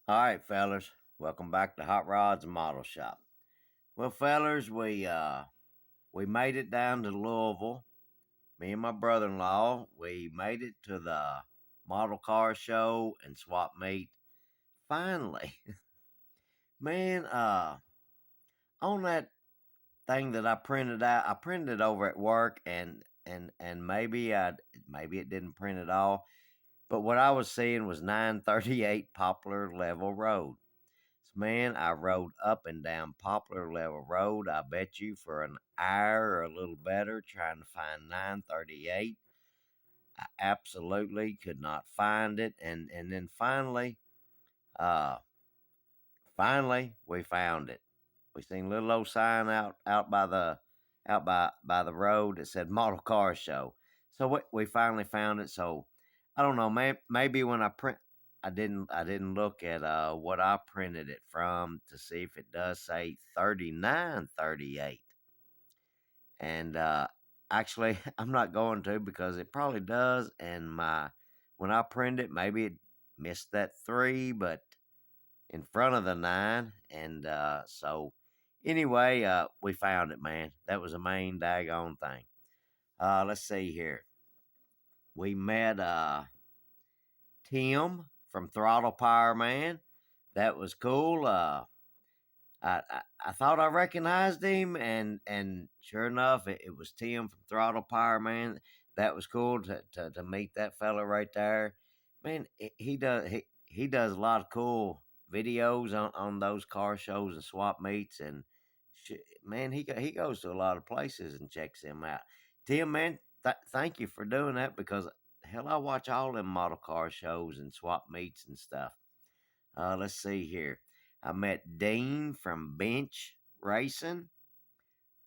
All right, fellas. Welcome back to Hot Rods and Model Shop. Well, fellas, we made it down to Louisville. Me and my brother-in-law, we made it to the model car show and swap meet. Finally, man, on that thing that I printed out, I printed it over at work, and maybe it didn't print at all. But what I was seeing was 938 Poplar Level Road. Man, I rode up and down Poplar Level Road. I bet you for an hour or a little better trying to find 938. I absolutely could not find it, and then uh, finally we found it. We seen a little old sign out by the road that said Model Car Show. So we finally found it. So I don't know, maybe when I didn't look at what I printed it from to see if it does say 3938. And actually I'm not going to because it probably does, and my when I print it maybe it missed that 3 but in front of the 9, and so anyway, we found it, man. That was the main daggone thing. Let's see here. We met Tim from Throttle Power Man. That was cool. I thought I recognized him, and sure enough, it was Tim from Throttle Power Man. That was cool to meet that fella right there. Man, he does a lot of cool videos on those car shows and swap meets, and man, he goes to a lot of places and checks them out. Tim, man, thank you for doing that because hell, I watch all them model car shows and swap meets and stuff. Let's see here. I met Dean from Bench Racing.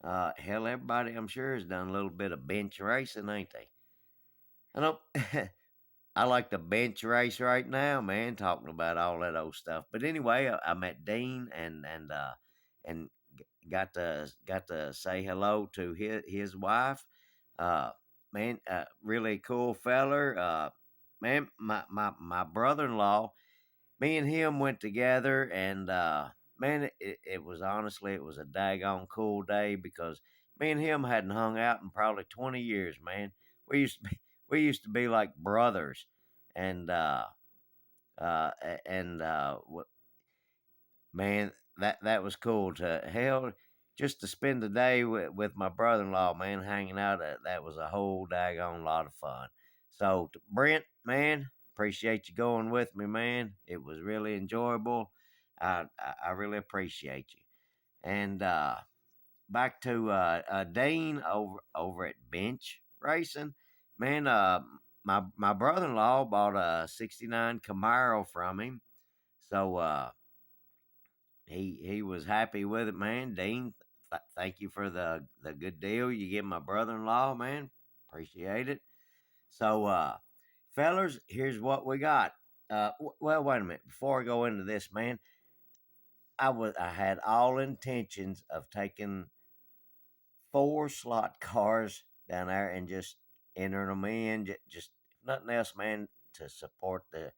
Hell, everybody I'm sure has done a little bit of bench racing, ain't they? I know. I like the bench race right now, man. Talking about all that old stuff. But anyway, I met Dean and got to say hello to his wife. Uh, man, really cool feller. Man, my brother in law, me and him went together, and man, it was honestly it was a daggone cool day because me and him hadn't hung out in probably 20 years, man. We used to be like brothers, and man, that was cool to hell just to spend the day with my brother-in-law, man, hanging out. That was a whole daggone lot of fun. So to Brent, man, appreciate you going with me, man. It was really enjoyable. I really appreciate you. And back to Dane over at Bench Racing, man. My brother-in-law bought a '69 Camaro from him, so he was happy with it, man. Dean, thank you for the good deal you give my brother in law, man. Appreciate it. So, fellers, here's what we got. Well, wait a minute. Before I go into this, man, I had all intentions of taking 4 slot cars down there and just entering them in, just nothing else, man, to support the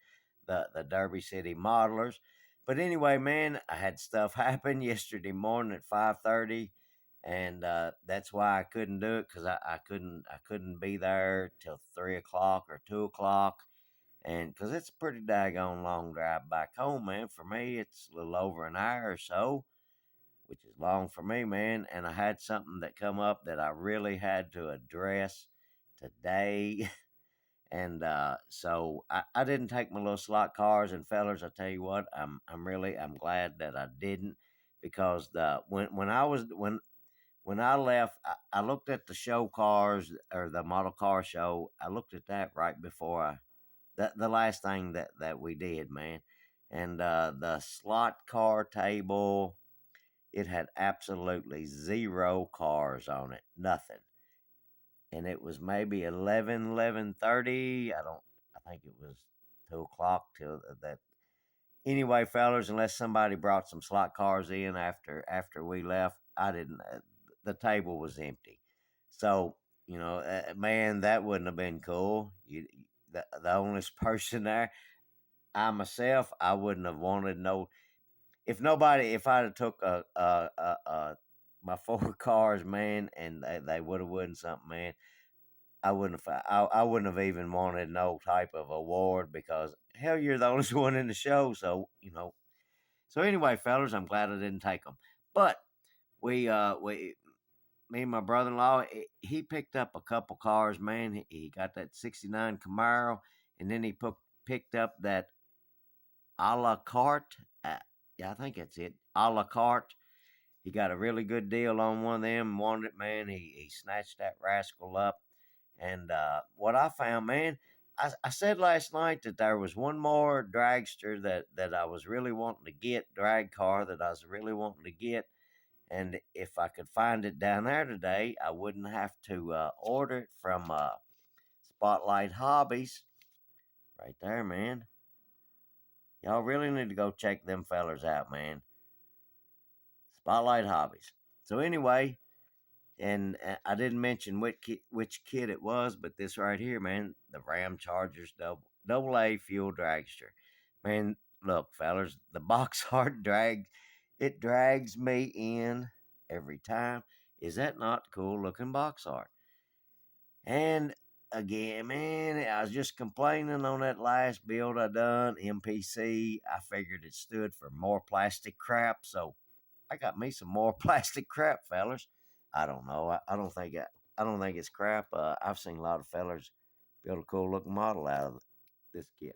Derby City modelers. But anyway, man, I had stuff happen yesterday morning at 5:30, and that's why I couldn't do it because I couldn't be there till 3 o'clock or 2 o'clock, and because it's a pretty daggone long drive back home, man. For me, it's a little over an hour or so, which is long for me, man. And I had something that come up that I really had to address today. And so I didn't take my little slot cars. And fellers, I tell you what, I'm glad that I didn't, because the when I left, I looked at the show cars or the model car show. I looked at that right before the last thing that we did, man. And the slot car table, it had absolutely zero cars on it, nothing. And it was maybe 11:30. I think it was 2 o'clock till that. Anyway, fellas, unless somebody brought some slot cars in after we left, I didn't. The table was empty. So man, that wouldn't have been cool. The only person there. I myself, I wouldn't have wanted no. If I'd have took my four cars, man, and they would have won something, man. I wouldn't have even wanted no type of award because hell, you're the only one in the show. So So anyway, fellas, I'm glad I didn't take them. But we me and my brother-in-law, he picked up a couple cars, man. He got that '69 Camaro, and then he picked up that a la carte. Yeah, I think that's it. A la carte. He got a really good deal on one of them. Wanted it, man. He snatched that rascal up. And what I found, man, I said last night that there was one more dragster that I was really wanting to get, drag car that I was really wanting to get. And if I could find it down there today, I wouldn't have to order it from Spotlight Hobbies. Right there, man. Y'all really need to go check them fellers out, man. Spotlight Hobbies. So anyway, and I didn't mention which kit it was, but this right here, man, the Ram Chargers double A fuel dragster. Man, look, fellas, the box art drags me in every time. Is that not cool looking box art? And again, man, I was just complaining on that last build I done, MPC. I figured it stood for more plastic crap, so I got me some more plastic crap, fellas. I don't know. I don't think it's crap. I've seen a lot of fellers build a cool looking model out of this kit.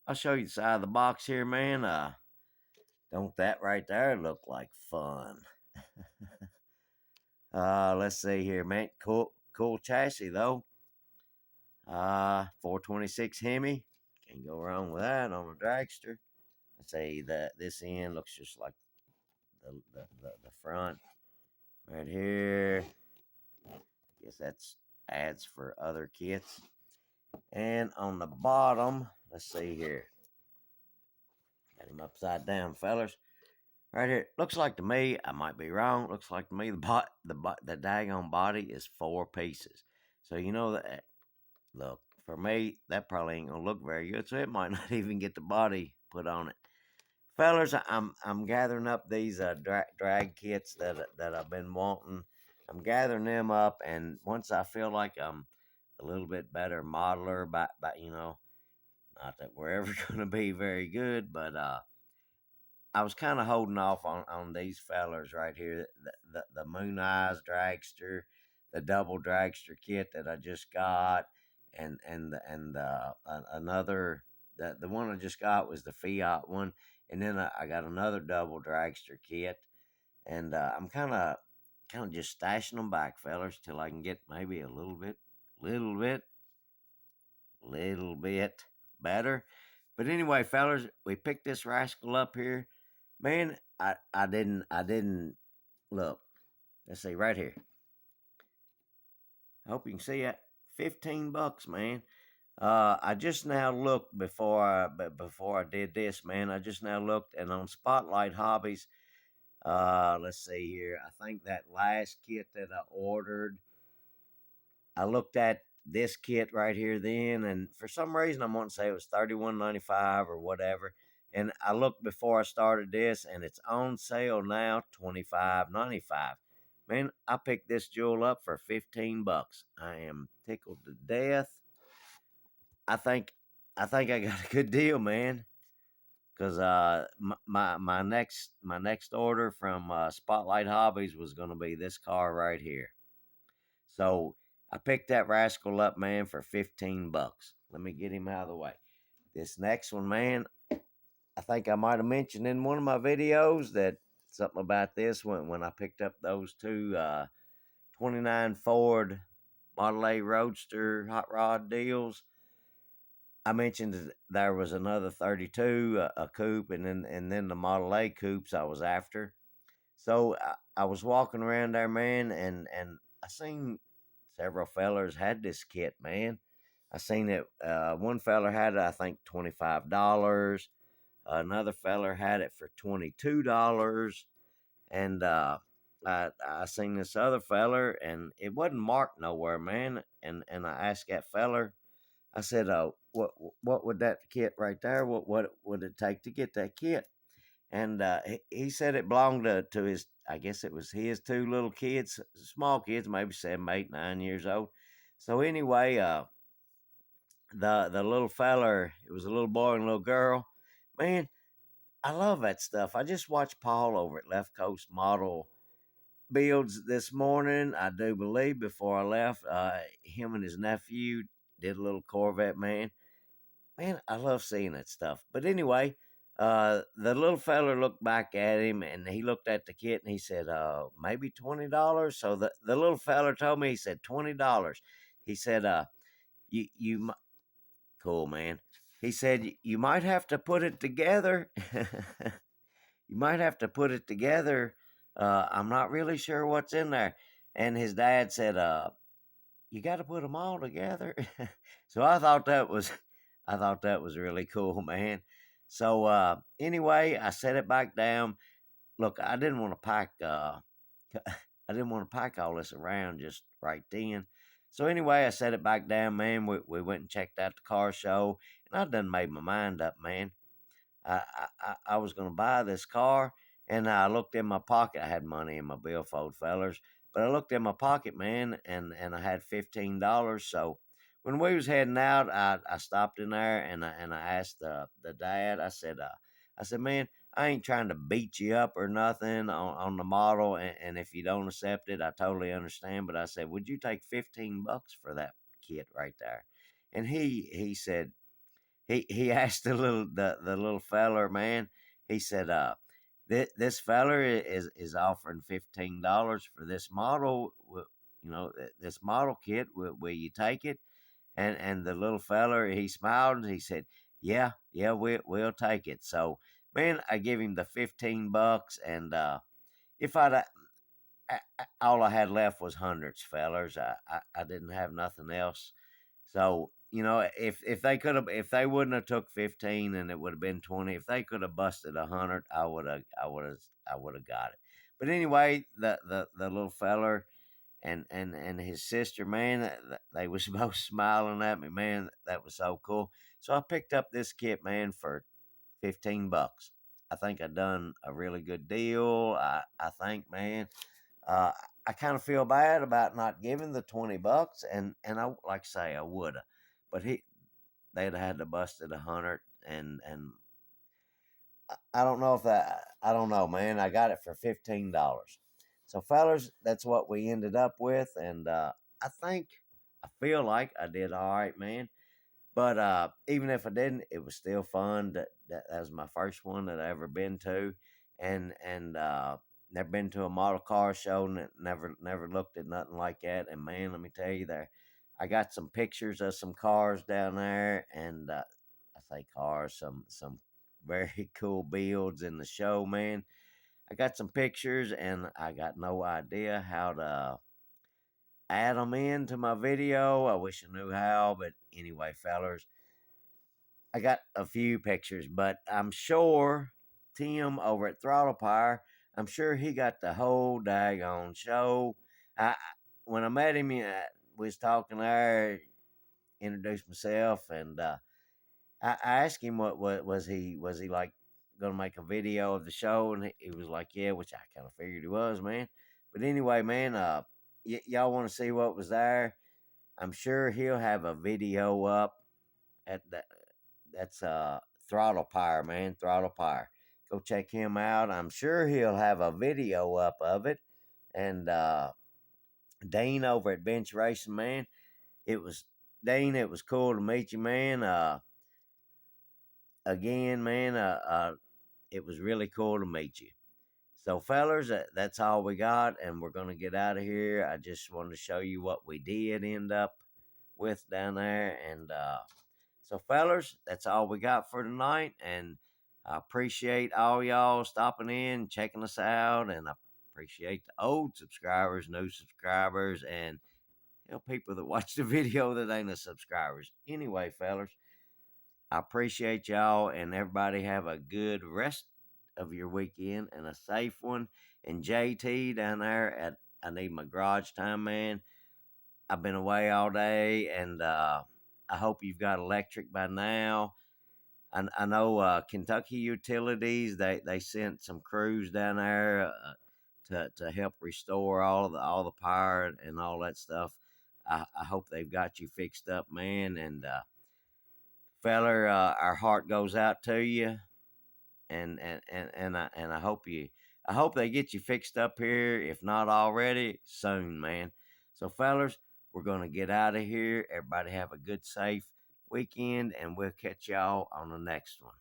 I'll show you the side of the box here, man. Don't that right there look like fun? Let's see here, man. Cool chassis though. 426 Hemi. Can't go wrong with that on a dragster. Let's say that this end looks just like the front right here. Guess that's ads for other kits. And on the bottom, let's see here. Got him upside down, fellas. Right here. Looks like to me, I might be wrong. Looks like to me the daggone body is 4 pieces. So you know that. Look, for me, that probably ain't gonna look very good. So it might not even get the body put on it. Fellas, I'm gathering up these drag kits that I've been wanting. I'm gathering them up, and once I feel like I'm a little bit better modeler, but not that we're ever going to be very good, but I was kind of holding off on these fellers right here, the Moon Eyes dragster, the double dragster kit that I just got, and another the one I just got was the Fiat one, and then I got another double dragster kit, and I'm kind of just stashing them back, fellers, till I can get maybe a little bit better. But anyway, fellers, we picked this rascal up here. Man, I didn't look. Let's see right here. I hope you can see it. $15, man. I just now looked before I did this, man. I just now looked, and on Spotlight Hobbies, let's see here. I think that last kit that I ordered, I looked at this kit right here then, and for some reason I'm wanting to say it was $31.95 or whatever. And I looked before I started this, and it's on sale now, $25.95. Man, I picked this jewel up for $15. I am tickled to death. I think I think I got a good deal, man. Cause my next order from Spotlight Hobbies was gonna be this car right here. So I picked that rascal up, man, for $15. Let me get him out of the way. This next one, man, I think I might have mentioned in one of my videos that something about this when I picked up those two 29 Ford Model A Roadster hot rod deals. I mentioned that there was another 32, a coupe, and then the Model A coupes I was after. So I was walking around there, man, and I seen several fellers had this kit, man. I seen it. One feller had it, I think, $25. Another feller had it for $22, and I seen this other feller, and it wasn't marked nowhere, man. And I asked that feller. I said, "Oh, what would that kit right there? What would it take to get that kit? And he said it belonged to his. I guess it was his two little kids, small kids, maybe 7, 8, 9 years old. So anyway, the little feller, it was a little boy and a little girl. Man, I love that stuff. I just watched Paul over at Left Coast Model Builds this morning. I do believe before I left, him and his nephew did a little Corvette, man. Man, I love seeing that stuff. But anyway, the little feller looked back at him and he looked at the kit and he said, maybe $20. So the little feller told me, he said, $20. He said, you cool, man. He said, you might have to put it together. You might have to put it together. I'm not really sure what's in there. And his dad said, you got to put them all together. So I thought that was really cool, man. So anyway, I set it back down. Look, I didn't want to pack. I didn't want to pack all this around just right then. So anyway, I set it back down, man. We went and checked out the car show, and I done made my mind up, man. I was going to buy this car, and I looked in my pocket. I had money in my billfold, fellers, but I looked in my pocket, man, and I had $15. So when we was heading out, I stopped in there and I asked the dad. I said, man, I ain't trying to beat you up or nothing on the model, and if you don't accept it, I totally understand. But I said, would you take $15 for that kit right there? And he said, he asked the little feller, man. He said, this feller is offering $15 for this model. This model kit. Will you take it? And the little feller, he smiled and he said, yeah, we'll take it. So man, I give him the $15, and if all I had left was hundreds, fellers. I didn't have nothing else. So if they could have, if they wouldn't have took 15 and it would have been 20, if they could have busted 100, I would have got it. But anyway, the little feller and his sister, man, they was both smiling at me, man. That was so cool. So I picked up this kit, man, for $15. I think I done a really good deal. I think, man, uh, I kind of feel bad about not giving the $20, and I like I say I woulda, but they'd had to bust it 100, and I don't know if that I don't know, man. I got it for $15. So fellers, that's what we ended up with, and I feel like I did all right, man. But even if I didn't, it was still fun. That was my first one that I ever been to, and never been to a model car show. Never looked at nothing like that. And man, let me tell you, there, I got some pictures of some cars down there, and I say cars, some very cool builds in the show, man. I got some pictures, and I got no idea how to add them into my video. I wish I knew how, but anyway, fellers, I got a few pictures, but I'm sure Tim over at Throttle Power, I'm sure he got the whole daggone show. When I met him, we was talking there, introduced myself, and I asked him what was he like going to make a video of the show, and he was like, yeah, which I kind of figured he was, man. But anyway, man, y'all want to see what was there? I'm sure he'll have a video up at the that's Throttle Power, man. Throttle Power. Go check him out. I'm sure he'll have a video up of it. And Dean over at Bench Racing, man. It was Dean. It was cool to meet you, man. Again, man. It was really cool to meet you. So, fellers, that's all we got, and we're gonna get out of here. I just wanted to show you what we did end up with down there, and so, fellers, that's all we got for tonight. And I appreciate all y'all stopping in, checking us out. And I appreciate the old subscribers, new subscribers, and people that watch the video that ain't a subscribers. Anyway, fellers, I appreciate y'all, and everybody have a good rest of your weekend and a safe one. And JT down there at I Need My Garage Time, man. I've been away all day, and I hope you've got electric by now. I know Kentucky Utilities, they sent some crews down there to help restore all the power and all that stuff. I hope they've got you fixed up, man. And feller, our heart goes out to you, and I hope they get you fixed up here, if not already, soon, man. So, fellers, we're gonna get out of here. Everybody have a good, safe weekend, and we'll catch y'all on the next one.